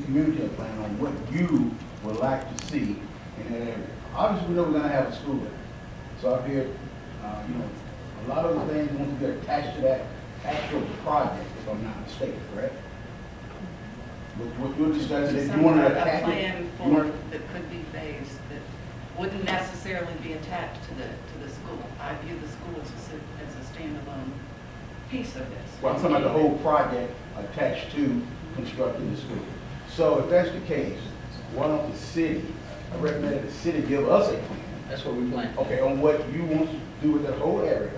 community plan on what you would like to see in that area. Obviously, we know we're going to have a school there. So I've heard, you know, a lot of the things want to get attached to that actual project, if I'm not mistaken, correct? What you're discussing, if you want to attach a plan it, for that could be phased that wouldn't necessarily be attached to the school. I view the school as a standalone piece of this. well, I'm talking about the whole project attached to constructing the school. So if that's the case, why don't the city, I recommend that the city give us a plan. That's what we plan. Okay, on what you want to do with that whole area.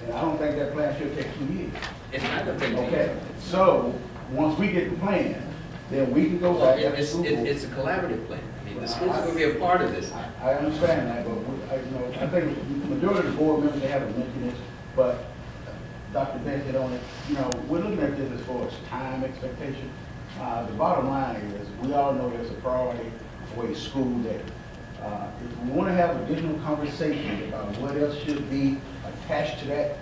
And I don't think that plan should take 2 years. It's not going to take Okay, so once we get the plan, then we can go back to the school. It's a collaborative plan. I mean, the school's going to be a part of this. I understand that, but I think the majority of the board members, they haven't mentioned this, but Dr. Bent hit on it. You know, we're looking at this as far as time expectation. The bottom line is, we all know there's a priority for a school that, if we want to have additional conversations about what else should be attached to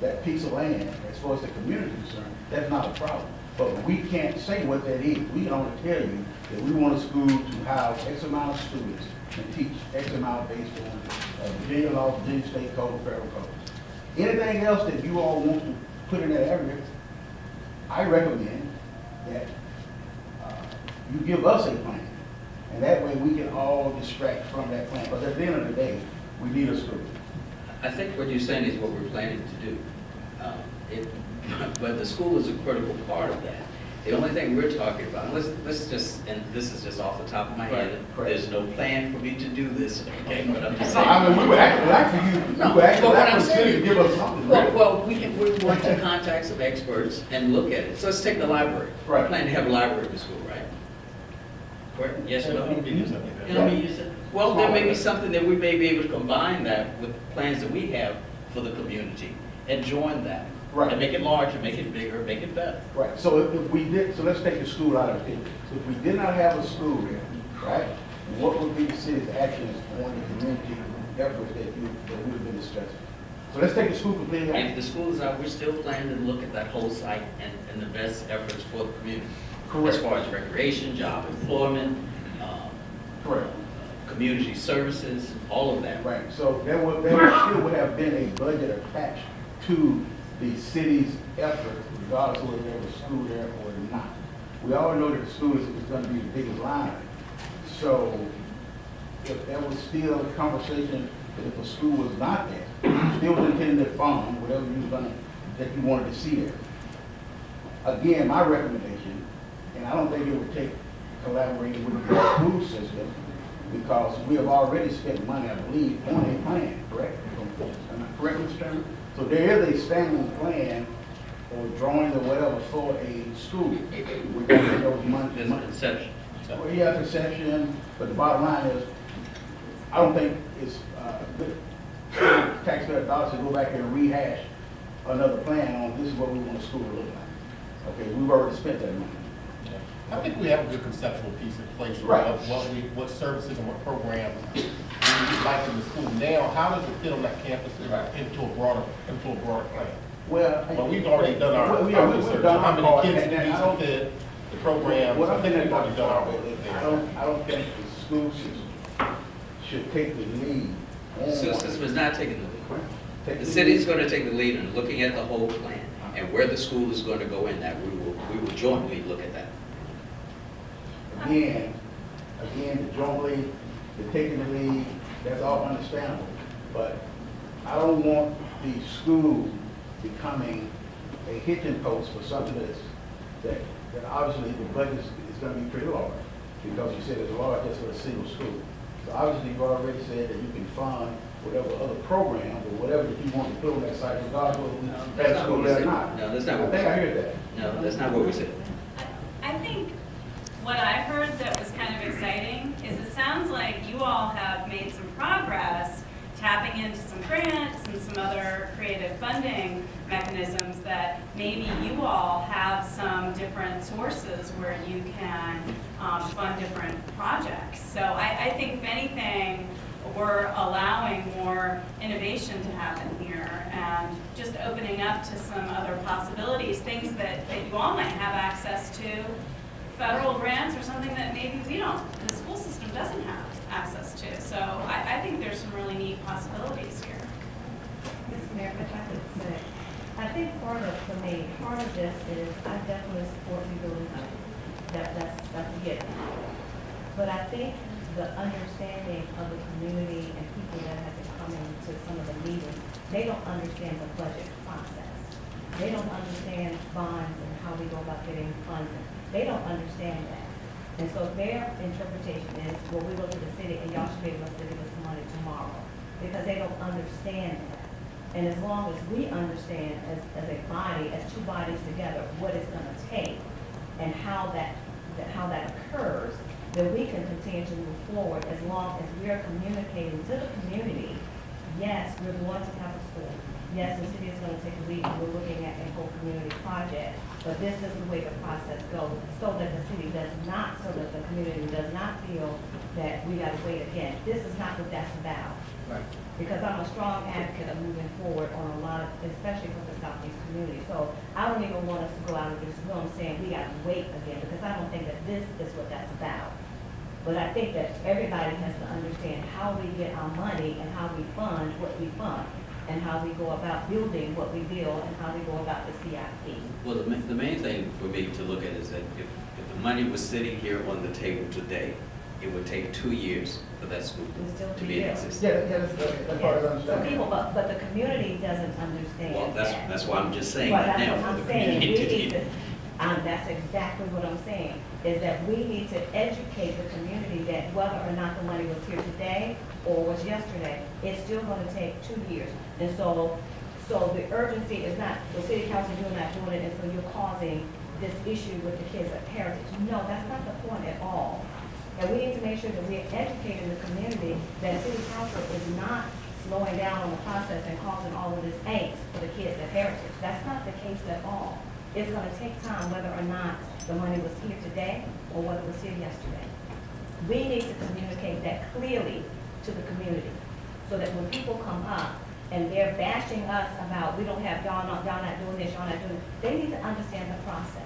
that piece of land, as far as the community is concerned, that's not a problem. But we can't say what that is. We can only tell you that we want a school to house X amount of students and teach X amount based on Virginia law, Virginia state code, federal code. Anything else that you all want to put in that area, I recommend that you give us a plan. And that way we can all distract from that plan. Because at the end of the day, we need a school. I think what you're saying is what we're planning to do. But the school is a critical part of that. The only thing we're talking about, let's just, and this is just off the top of my head, Right. There's no plan for me to do this, okay, but I'm just saying. I mean, we would actually like for you, we would actually like for the city to give us something. Well, we want to contact some experts and look at it. So let's take the library. Right. We plan to have a library in the school, right? Correct? Yes or no? Well, there may be something that we may be able to combine that with plans that we have for the community and join that. Right. And make it larger, make it bigger, make it better. Right, so if we did, so let's take the school out of it. So if we did not have a school there, right, what would be the city's actions on the community efforts that we have been discussing? So let's take the school completely out. If the school is out, we're still planning to look at that whole site and the best efforts for the community. Correct. As far as recreation, job employment, Correct. community services, all of that. Right, so there still would have been a budget attached to the city's effort, regardless of whether there was a school there or not. We all know that the school is going to be the biggest line. So if there was still a conversation that if a school was not there, you still was intending to fund whatever you was gonna, that you wanted to see there. Again, my recommendation, and I don't think it would take collaborating with the school system, because we have already spent money, I believe, on a plan, correct? Am I correct, Mr. Chairman? So there is a standing plan or drawing or whatever for a school. We're going to those money. There's a conception. Well, yeah, conception, but the bottom line is, I don't think it's good taxpayer dollars to go back and rehash another plan on this is what we want a school to look like. Okay, we've already spent that money. I think we have a good conceptual piece in place Right. of what services and what programs we would like in the school. Now, how does it fit on that campus into a broader plan? Well, We've already done our we've research. done How our many part, kids and do I these don't- fit, the programs? What I I'm think thinking we've already done our work I don't think the school system should take the lead. The system is not taking the lead. Take The the city is lead. going to take the lead in looking at the whole plan and where the school is going to go in that. We will jointly look at that. Again, the jointly, the taking the lead, that's all understandable. But I don't want the school becoming a hitching post for something that obviously the budget is going to be pretty large, because you said it's large just for a single school. So obviously you've already said that you can fund whatever other programs or whatever that you want to put on that site, regardless of whether That's that not school what we there or said. not. No, that's not I what we think I said. heard that. No, that's not what we said. I think what I've heard that was kind of exciting is it sounds like you all have made some progress tapping into some grants and some other creative funding mechanisms that maybe you all have some different sources where you can fund different projects. So I think if anything, we're allowing more innovation to happen here and just opening up to some other possibilities, things that you all might have access to federal grants or something that maybe the school system doesn't have access to. So I think there's some really neat possibilities here. Mr. Mayor, if I could say, I think part of this is I definitely support rebuilding housing. That's a given. But I think the understanding of the community and people that have been coming to some of the meetings, they don't understand the budget process. They don't understand bonds and how we go about getting funds. They don't understand that. And so their interpretation is, well, we go to the city and y'all should be able to give us money tomorrow. Because they don't understand that. And as long as we understand as a body, as two bodies together, what it's going to take and how that occurs, then we can continue to move forward as long as we're communicating to the community, yes, we're going to have a school. Yes, the city is going to take a lead. We're looking at a whole community project, but this is the way the process goes, so that the city does not, so that the community does not feel that we got to wait again. This is not what that's about. Right. Because I'm a strong advocate of moving forward on a lot of, especially for the Southeast community. So I don't even want us to go out of this room saying we got to wait again, because I don't think that this is what that's about. But I think that everybody has to understand how we get our money and how we fund what we fund, and how we go about building what we build, and how we go about the CIP. Well, the main thing for me to look at is that if the money was sitting here on the table today, it would take 2 years for that school It's still to 2 be in years. existence. Yeah, that's part of the So understanding. people, but the community doesn't understand Well, that. that's why I'm just saying Right, that that's now what for I'm the saying. community We to need hear. to, that's exactly what I'm saying, is that we need to educate the community that whether or not the money was here today or was yesterday, it's still gonna take 2 years. And so the urgency is not, the city council, you're not doing it, and so you're causing this issue with the kids at Heritage. No, that's not the point at all. And we need to make sure that we're educating the community that city council is not slowing down on the process and causing all of this angst for the kids at Heritage. That's not the case at all. It's gonna take time whether or not the money was here today or whether it was here yesterday. We need to communicate that clearly to the community, so that when people come up and they're bashing us about, we don't have, y'all not doing this, y'all not doing it, they need to understand the process.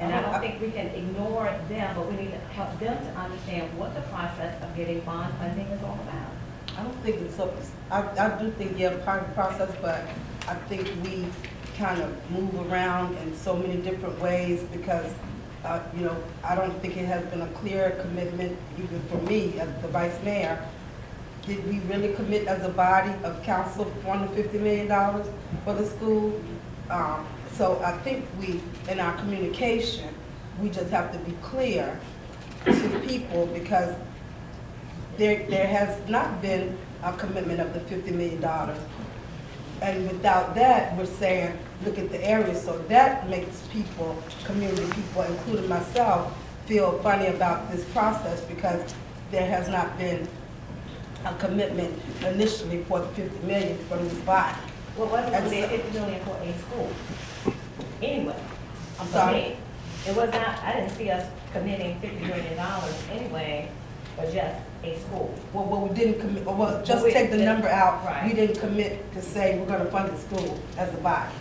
And I don't think we can ignore them, but we need to help them to understand what the process of getting bond funding is all about. I don't think it's up, I do think, yeah, part of the process, but I think we kind of move around in so many different ways because, you know, I don't think it has been a clear commitment, even for me as the vice mayor. Did we really commit as a body of council $150 million for the school? So I think we, in our communication, we just have to be clear to people because there has not been a commitment of the $50 million. And without that, we're saying, look at the area. So that makes people, community people, including myself, feel funny about this process because there has not been a commitment initially for the $50 million from this body. Well, wasn't And it so- $50 million for a school? Anyway. I'm For sorry? me, it was not, I didn't see us committing $50 million anyway for just a school. Well, we didn't commit, well, just We take the didn't- number out. right. We didn't commit to say we're gonna fund the school as a body.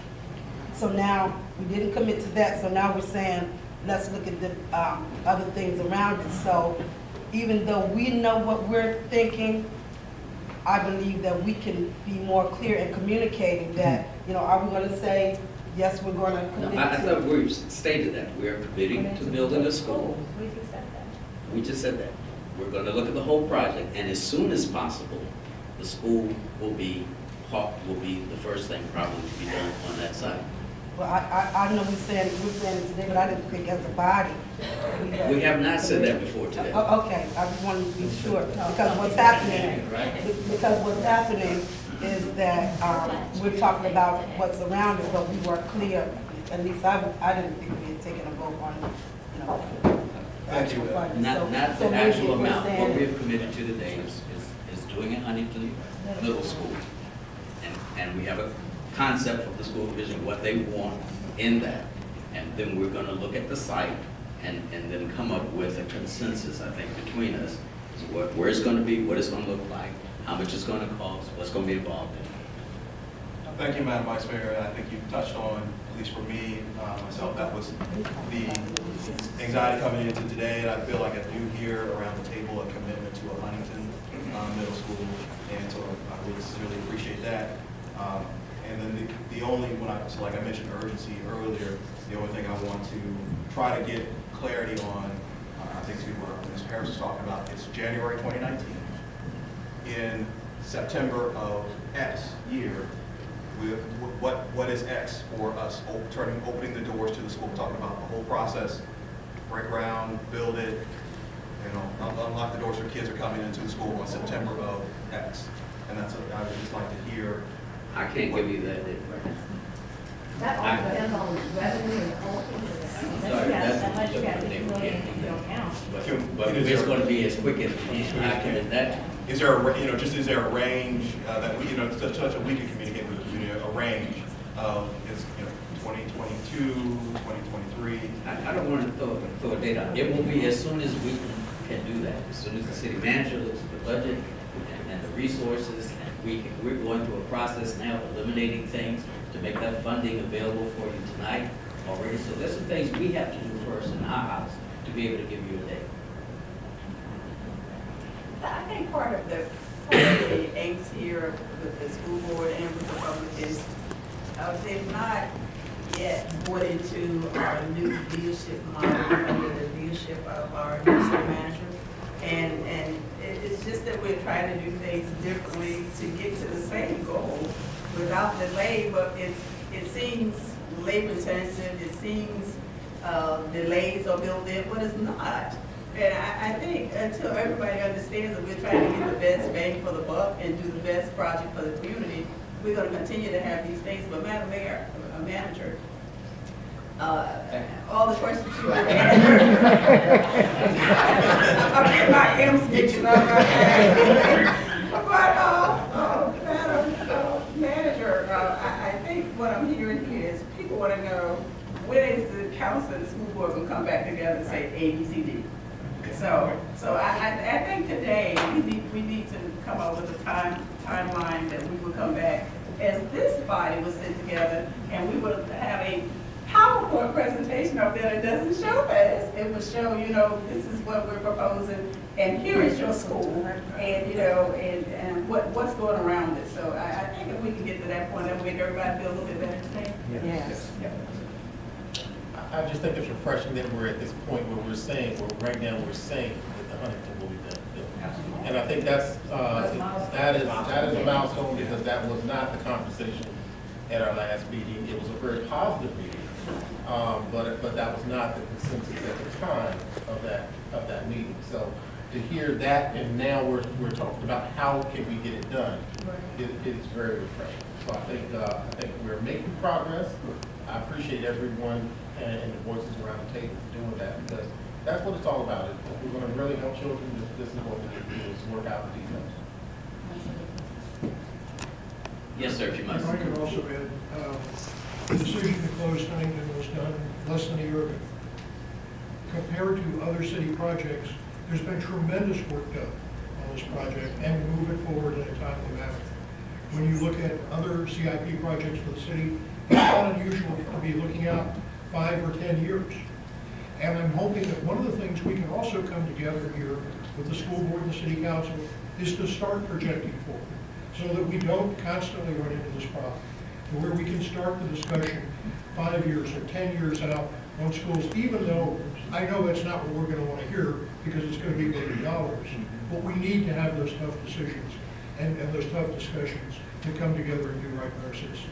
So now, we didn't commit to that, so now we're saying, let's look at the other things around it. So even though we know what we're thinking, I believe that we can be more clear in communicating that, you know, are we gonna say, yes, we're gonna No, commit I thought to. we stated that. We are committing to building a school. We just said that. We just said that. We're going to look at the whole project, and as soon as possible, the school will be the first thing probably to be done on that side. Well, I know we're saying it today, but I didn't think as a body. We have not said that before today. Okay, I just wanted to be sure, because what's happening, is that we're talking about what's around it, but we weren't clear, at least I didn't think we had taken a vote on, you know, the actual funding. Not So the maybe actual if we're amount. What saying- we have committed to today is doing it Huntington Middle School. And we have a concept of the school division, what they want in that. And then we're going to look at the site and then come up with a consensus, I think, between us, is where it's going to be, what it's going to look like, how much it's going to cost, what's going to be involved in it. Thank you, Madam Vice Mayor. I think you touched on, at least for me, myself, that was the anxiety coming into today, and I feel like I do hear around the table a commitment to a Huntington middle school, and so I really sincerely appreciate that. And then the only, so like I mentioned urgency earlier, the only thing I want to try to get clarity on, I think to what Ms. Harris was talking about, it's January 2019. In September of X year, what is X for us opening the doors to the school, talking about the whole process, break ground, build it, you know, unlock the doors for kids who are coming into the school on September of X. And that's what I would just like to hear. I can't give you that date right now. That all depends on revenue and the whole thing. Unless you got $50 million you don't count. But it's going to be as quick as we can. I can, that. Is there a, you know, just is there a range that we, you know, such a we can communicate with the community, a range of, is, you know, 2022, 2023? I don't want to throw a date out. It will be as soon as we can do that. As soon as the city manager looks at the budget and the resources, and we're going through a process now of eliminating things to make that funding available for you tonight already. So there's some things we have to do first in our house to be able to give you a date. I think part of the angst here with the school board and with the public is they've not yet bought into our new leadership model under the leadership of our new city manager. And it's just that we're trying to do things differently to get to the same goal without delay, but it seems labor intensive, it seems delays are built in, but it's not. And I think until everybody understands that we're trying to get the best bang for the buck and do the best project for the community, we're going to continue to have these things. But Madam Mayor, Manager, all the questions you were asking, I'm getting my M's mixed up. But Madam Manager, I think what I'm hearing here is people want to know when is the council and the school board going to come back together and say A, B, C, D. So I think today we need to come up with a timeline that we will come back as this body will sit together and we will have a PowerPoint presentation up there that doesn't show this. It will show, you know, this is what we're proposing and here is your school and, you know, and what's going around it. So I think if we can get to that point, that will make everybody feel a little bit better today. Yes. Yeah. I just think it's refreshing that we're at this point where we're saying, right now we're saying that the Huntington will be done. And I think that is a milestone because that was not the conversation at our last meeting. It was a very positive meeting, but that was not the consensus at the time of that meeting. So to hear that, and now we're talking about how can we get it done, it's very refreshing. So I think we're making progress. I appreciate everyone and the voices around the table doing that because that's what it's all about. If we're going to really help children, this is what we need to do, is work out the details. Yes, sir, if you must. If I could also add, the decision to close Huntington was done less than a year ago. Compared to other city projects, there's been tremendous work done on this project and move it forward in a timely manner. When you look at other CIP projects for the city, it's not unusual to be looking out 5 or 10 years. And I'm hoping that one of the things we can also come together here with the school board and the city council is to start projecting forward so that we don't constantly run into this problem. And where we can start the discussion 5 years or 10 years out on schools, even though I know that's not what we're going to want to hear because it's going to be big dollars. But we need to have those tough decisions and those tough discussions to come together and do right by our citizens.